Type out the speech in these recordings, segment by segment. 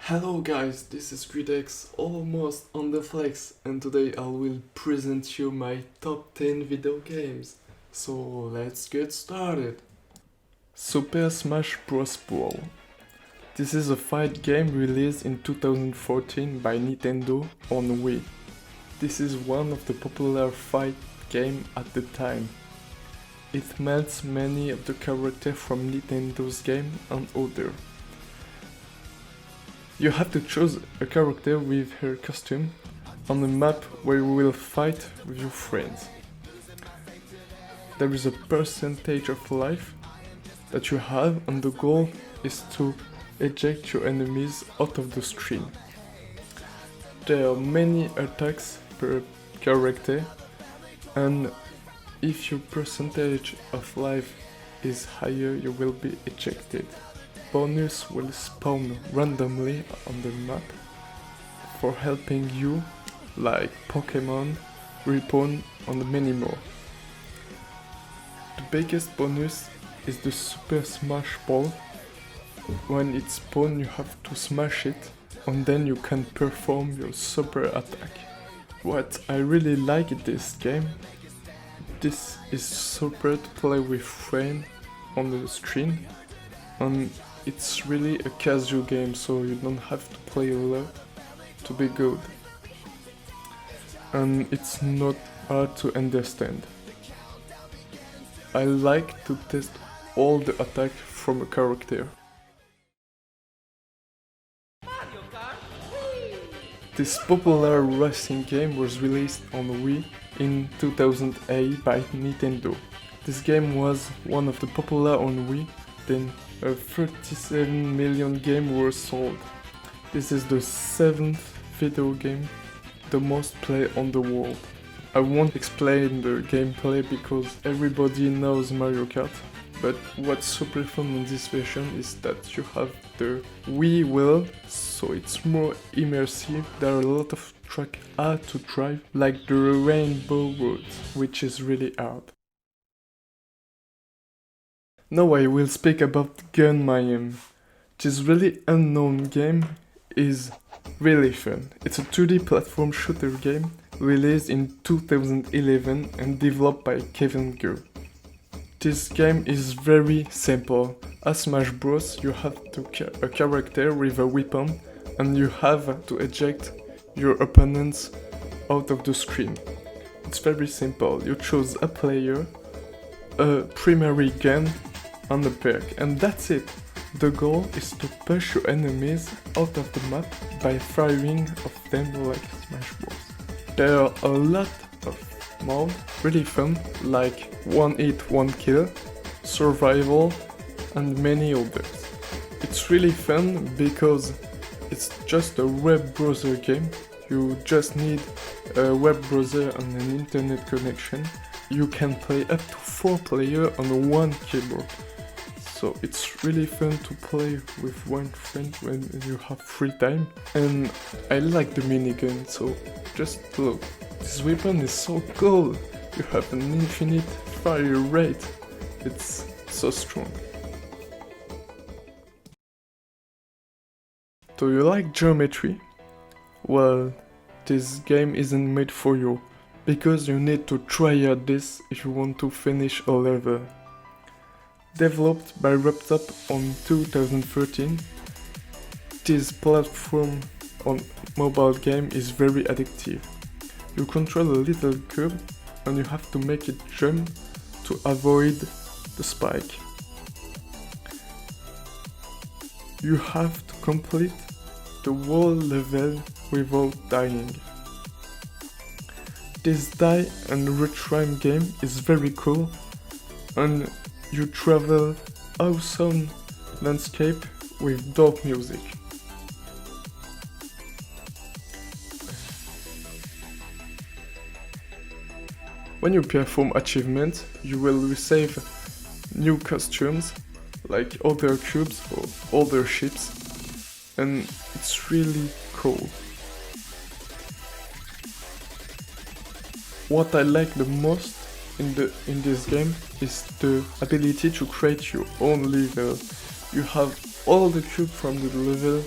Hello guys, this is Gridex, almost on the flex, and today I will present you my top 10 video games. So let's get started. Super Smash Bros. Brawl. This is a fight game released in 2014 by Nintendo on Wii. This is one of the popular fight games at the time. It melts many of the characters from Nintendo's game and other. You have to choose a character with her costume on a map where you will fight with your friends. There is a percentage of life that you have, and the goal is to eject your enemies out of the screen. There are many attacks per character, and if your percentage of life is higher, you will be ejected. Bonus will spawn randomly on the map for helping you, like Pokemon, respawn, and many more. The biggest bonus is the Super Smash Ball. When it spawns, you have to smash it, and then you can perform your super attack. What I really like in this game, this is super to play with friends on the screen, and it's really a casual game, so you don't have to play a lot to be good. And it's not hard to understand. I like to test all the attacks from a character. This popular racing game was released on Wii in 2008 by Nintendo. This game was one of the popular on Wii, then 37 million games were sold. This is the 7th video game the most played on the world. I won't explain the gameplay because everybody knows Mario Kart, but what's super fun in this version is that you have the Wii wheel, so it's more immersive. There are a lot of tracks hard to drive, like the Rainbow Road, which is really hard. Now I will speak about Gun Mayhem. This really unknown game is really fun. It's a 2D platform shooter game released in 2011 and developed by Kevin Gurr. This game is very simple. As Smash Bros, you have a character with a weapon and you have to eject your opponents out of the screen. It's very simple. You choose a player, a primary gun, and a perk, and that's it. The goal is to push your enemies out of the map by firing of them like Smash Bros. There are a lot of modes, really fun, like one hit, one kill, survival, and many others. It's really fun because it's just a web browser game. You just need a web browser and an internet connection. You can play up to 4 players on one keyboard. So it's really fun to play with one friend when you have free time. And I like the minigun, so just look. This weapon is so cool. You have an infinite fire rate. It's so strong. Do you like geometry? Well, this game isn't made for you, because you need to try out this if you want to finish a level. Developed by Ruptop on 2013, this platform on mobile game is very addictive. You control a little cube and you have to make it jump to avoid the spike. You have to complete the whole level without dying. This die and retry game is very cool, and you travel awesome landscape with dope music. When you perform achievements, you will receive new costumes, like other cubes or other ships, and it's really cool. What I like the most in this game is the ability to create your own level. You have all the cubes from the level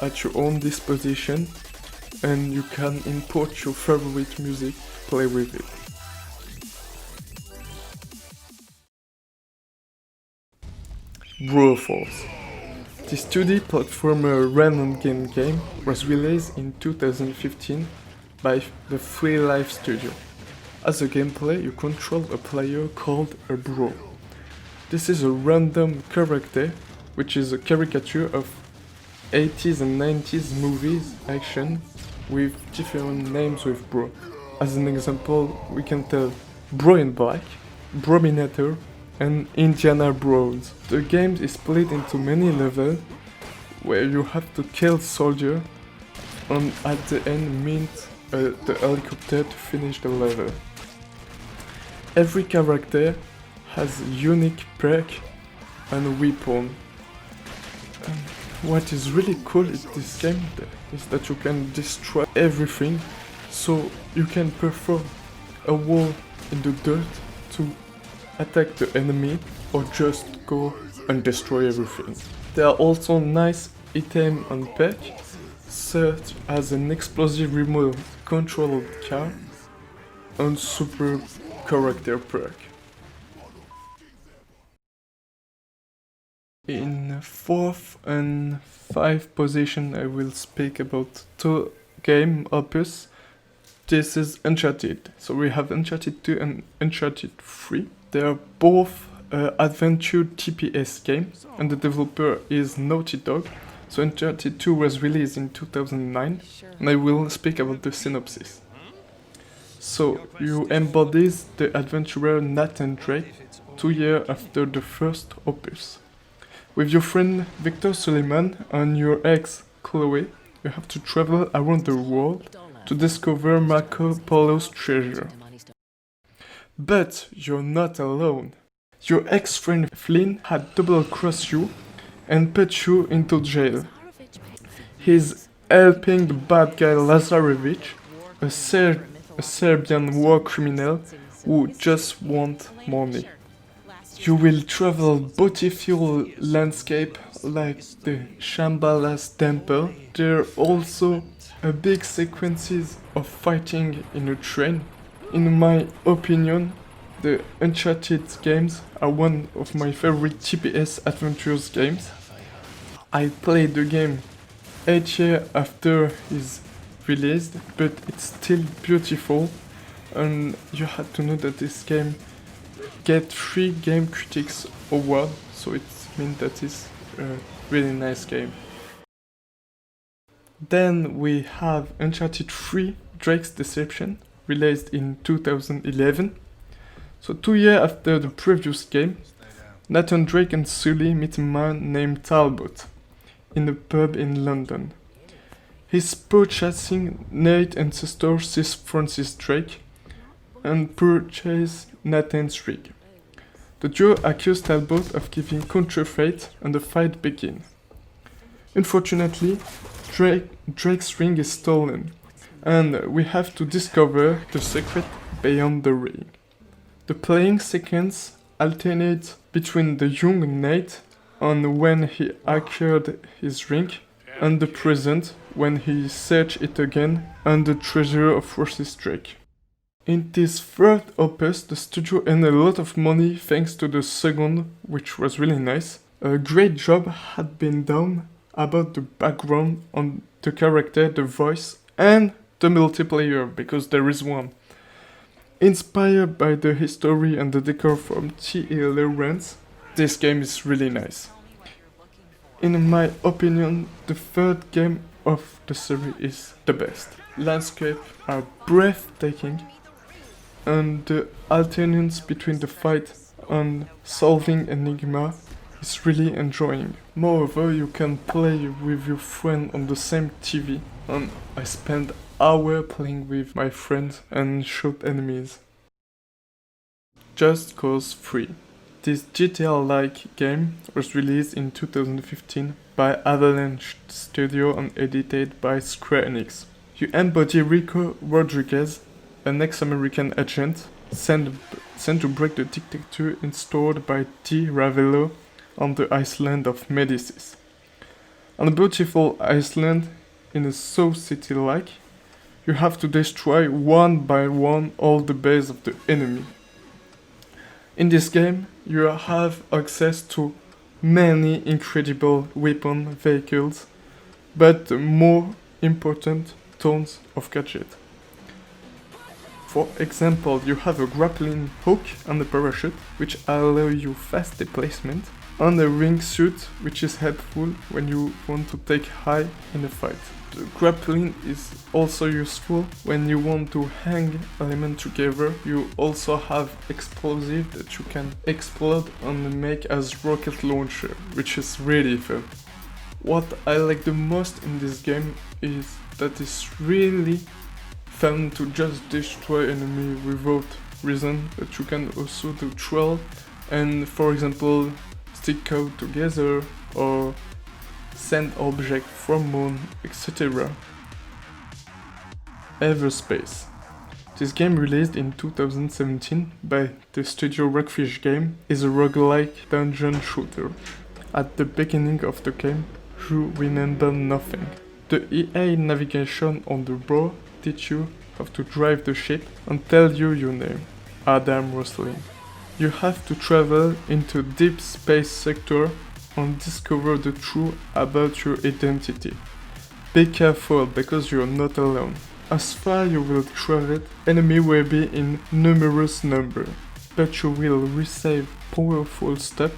at your own disposition, and you can import your favorite music, play with it. Force. This 2D platformer random game was released in 2015 by the Free Life Studio. As a gameplay, you control a player called a bro. This is a random character, which is a caricature of 80s and 90s movies action with different names with bro. As an example, we can tell Bro in Black, Brominator, and Indiana Bros. The game is split into many levels where you have to kill soldier and at the end meet the helicopter to finish the level. Every character has a unique perk and weapon. What is really cool in this game is that you can destroy everything, so you can perform a wall in the dirt to attack the enemy or just go and destroy everything. There are also nice items and perks, such as an explosive remote controlled car and super character perk. In 4th and 5th position I will speak about two game opus. This is Uncharted. So we have Uncharted 2 and Uncharted 3. They are both adventure TPS games, and the developer is Naughty Dog. So Uncharted 2 was released in 2009, and I will speak about the synopsis. So you embody the adventurer Nathan Drake 2 years after the first opus. With your friend Victor Suleiman and your ex Chloe, you have to travel around the world to discover Marco Polo's treasure. But you're not alone. Your ex-friend Flynn had double-crossed you and put you into jail. He's helping the bad guy Lazarevich, a Serbian war criminal who just wants money. You will travel beautiful landscape like the Shambhala's temple. There are also a big sequences of fighting in a train. In my opinion, the Uncharted games are one of my favorite TPS adventures games. I played the game 8 years after it's released, but it's still beautiful, and you have to know that this game get 3 Game Critics Award, so it means that it's a really nice game. Then we have Uncharted 3 Drake's Deception, released in 2011. So 2 years after the previous game, Nathan Drake and Sully meet a man named Talbot in a pub in London. He's purchasing Nate's ancestor Sir Francis Drake and purchase Nathan's rig. The duo accuse Talbot of giving counterfeit and the fight begins. Unfortunately, Drake's ring is stolen, and we have to discover the secret beyond the ring. The playing sequence alternates between the young Nate and when he acquired his ring, and the present when he searched it again and the treasure of Francis Drake. In this third opus, the studio earned a lot of money thanks to the second, which was really nice. A great job had been done about the background on the character, the voice, and the multiplayer, because there is one. Inspired by the history and the decor from T.E. Lawrence, this game is really nice. In my opinion, the third game of the series is the best. Landscapes are breathtaking, and the alternance between the fight and solving enigma is really enjoying. Moreover, you can play with your friend on the same TV, and I spend hours playing with my friends and shoot enemies. Just Cause 3. This GTA-like game was released in 2015 by Avalanche Studio and edited by Square Enix. You embody Rico Rodriguez, an ex-American agent sent to break the dictatorship installed by Di Ravello on the island of Medicis. On a beautiful island in a South City-like, you have to destroy one by one all the base of the enemy. In this game, you have access to many incredible weapon vehicles, but more important, tons of gadgets. For example, you have a grappling hook and a parachute, which allow you fast displacement, and a wingsuit, which is helpful when you want to take high in a fight. The grappling is also useful when you want to hang elements together. You also have explosive that you can explode and make as rocket launcher, which is really fun. What I like the most in this game is that it's really fun to just destroy enemy without reason, but you can also do troll and, for example, stick out together or send object from moon, etc. Everspace. This game, released in 2017 by the studio Rockfish Game, is a roguelike dungeon shooter. At the beginning of the game, you remember nothing. The EA navigation on the board teach you how to drive the ship and tell you your name, Adam Rosling. You have to travel into deep space sector and discover the truth about your identity. Be careful because you're not alone. As far you will travel, enemy will be in numerous numbers, but you will receive powerful stuff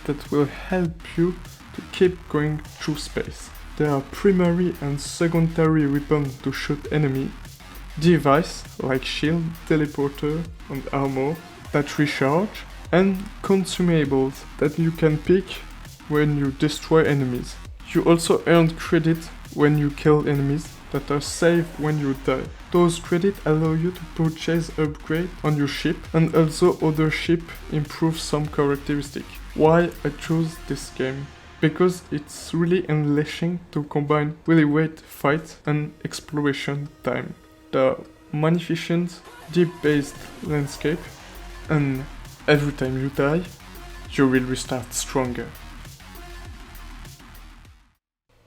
that will help you to keep going through space. There are primary and secondary weapons to shoot enemy, device like shield, teleporter and armor that recharge, and consumables that you can pick when you destroy enemies. You also earn credit when you kill enemies that are safe when you die. Those credits allow you to purchase upgrades on your ship, and also other ship improve some characteristics. Why I chose this game? Because it's really enriching to combine really great fight and exploration time. The magnificent, deep-based landscape, and every time you die, you will restart stronger.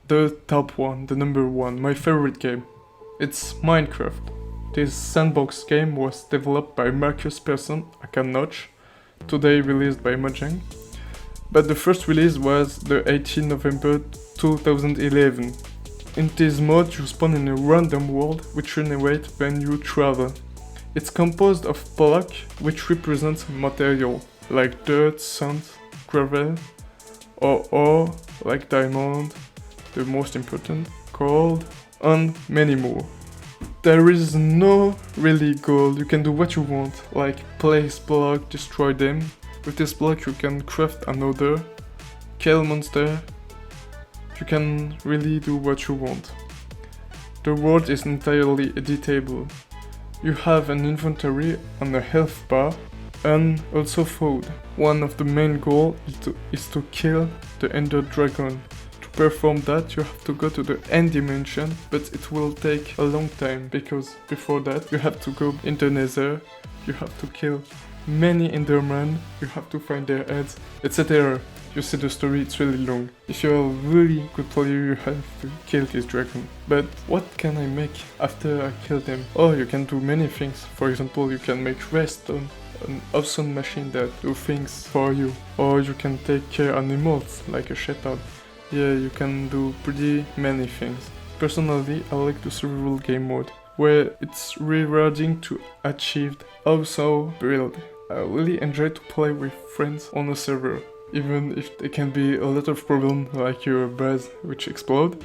The top one, the number one, my favorite game. It's Minecraft. This sandbox game was developed by Marcus Persson, aka Notch, today released by Mojang. But the first release was the 18th November 2011. In this mode, you spawn in a random world which generates when you travel. It's composed of blocks which represent material, like dirt, sand, gravel, or ore, like diamond, the most important, gold, and many more. There is no really goal, you can do what you want, like place block, destroy them. With this block you can craft another, kill monster, you can really do what you want. The world is entirely editable. You have an inventory and a health bar, and also food. One of the main goals is to kill the Ender Dragon. To perform that you have to go to the end dimension, but it will take a long time, because before that you have to go in the Nether, you have to kill many Endermen, you have to find their heads, etc. You see the story, it's really long. If you're a really good player, you have to kill this dragon. But what can I make after I kill them? Oh, you can do many things. For example, you can make redstone, an awesome machine that do things for you. Or you can take care of animals, like a shepherd. Yeah, you can do pretty many things. Personally, I like the survival game mode, where it's rewarding to achieve also build. I really enjoy to play with friends on a server, even if there can be a lot of problems like your base which explode.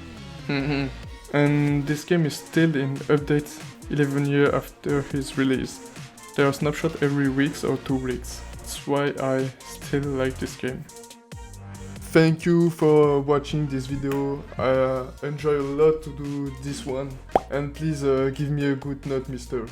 And this game is still in updates 11 years after his release. There are snapshots every week or 2 weeks. That's why I still like this game. Thank you for watching this video. I enjoy a lot to do this one. And please give me a good note, mister.